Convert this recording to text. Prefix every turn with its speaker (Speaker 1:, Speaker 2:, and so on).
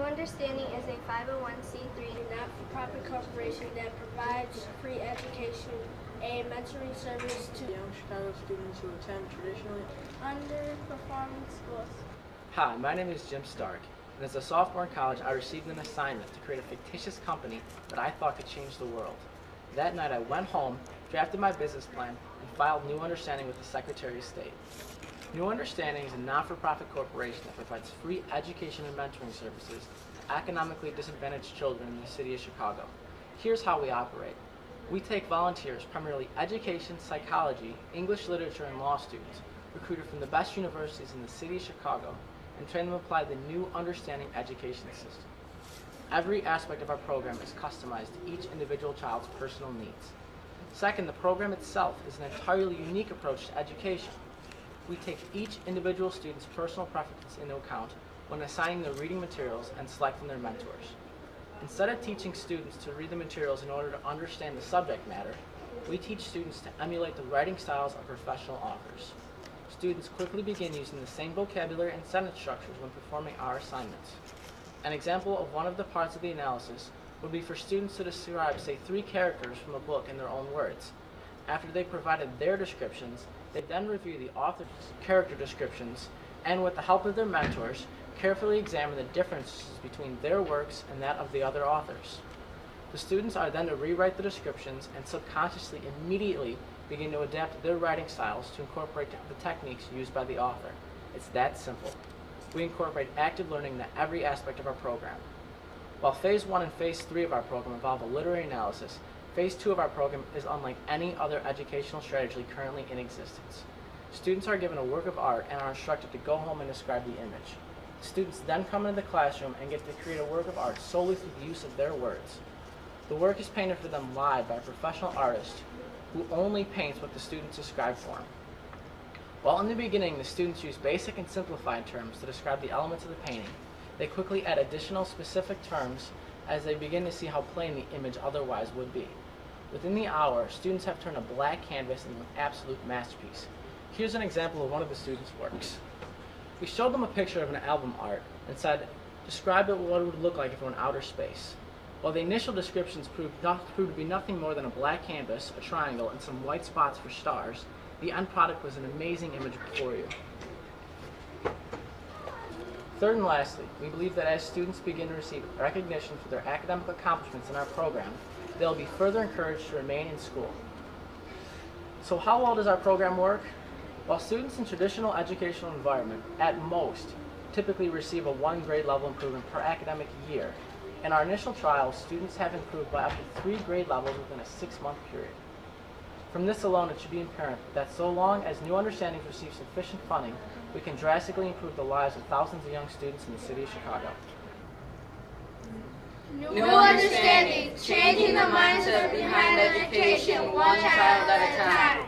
Speaker 1: Understanding is a 501c3
Speaker 2: not-for-profit corporation that provides free education and mentoring service to
Speaker 3: young Chicago students who attend traditionally
Speaker 2: underperforming schools.
Speaker 4: Hi, my name is Jim Stark, and as a sophomore in college, I received an assignment to create a fictitious company that I thought could change the world. That night, I went home, drafted my business plan, and filed New Understanding with the Secretary of State. New Understanding is a not-for-profit corporation that provides free education and mentoring services to economically disadvantaged children in the city of Chicago. Here's how we operate. We take volunteers, primarily education, psychology, English literature, and law students, recruited from the best universities in the city of Chicago, and train them to apply the New Understanding education system. Every aspect of our program is customized to each individual child's personal needs. Second, the program itself is an entirely unique approach to education. We take each individual student's personal preferences into account when assigning their reading materials and selecting their mentors. Instead of teaching students to read the materials in order to understand the subject matter, we teach students to emulate the writing styles of professional authors. Students quickly begin using the same vocabulary and sentence structures when performing our assignments. An example of one of the parts of the analysis would be for students to describe, say, 3 characters from a book in their own words. After they provided their descriptions, they then review the author's character descriptions and, with the help of their mentors, carefully examine the differences between their works and that of the other authors. The students are then to rewrite the descriptions and subconsciously immediately begin to adapt their writing styles to incorporate the techniques used by the author. It's that simple. We incorporate active learning into every aspect of our program. While Phase 1 and Phase 3 of our program involve a literary analysis, Phase 2 of our program is unlike any other educational strategy currently in existence. Students are given a work of art and are instructed to go home and describe the image. Students then come into the classroom and get to create a work of art solely through the use of their words. The work is painted for them live by a professional artist who only paints what the students describe for him. While in the beginning the students use basic and simplified terms to describe the elements of the painting, they quickly add additional specific terms as they begin to see how plain the image otherwise would be. Within the hour, students have turned a black canvas into an absolute masterpiece. Here's an example of one of the students' works. We showed them a picture of an album art and said, describe what it would look like if it were in outer space. While the initial descriptions proved to be nothing more than a black canvas, a triangle, and some white spots for stars, the end product was an amazing image before you. Third and lastly, we believe that as students begin to receive recognition for their academic accomplishments in our program, they'll be further encouraged to remain in school. So how well does our program work? While students in traditional educational environment, at most, typically receive a 1 grade level improvement per academic year, in our initial trials, students have improved by up to 3 grade levels within a 6-month period. From this alone, it should be apparent that so long as New Understandings receive sufficient funding, we can drastically improve the lives of thousands of young students in the city of Chicago.
Speaker 5: New Understanding, changing the mindset behind education, one child at a time.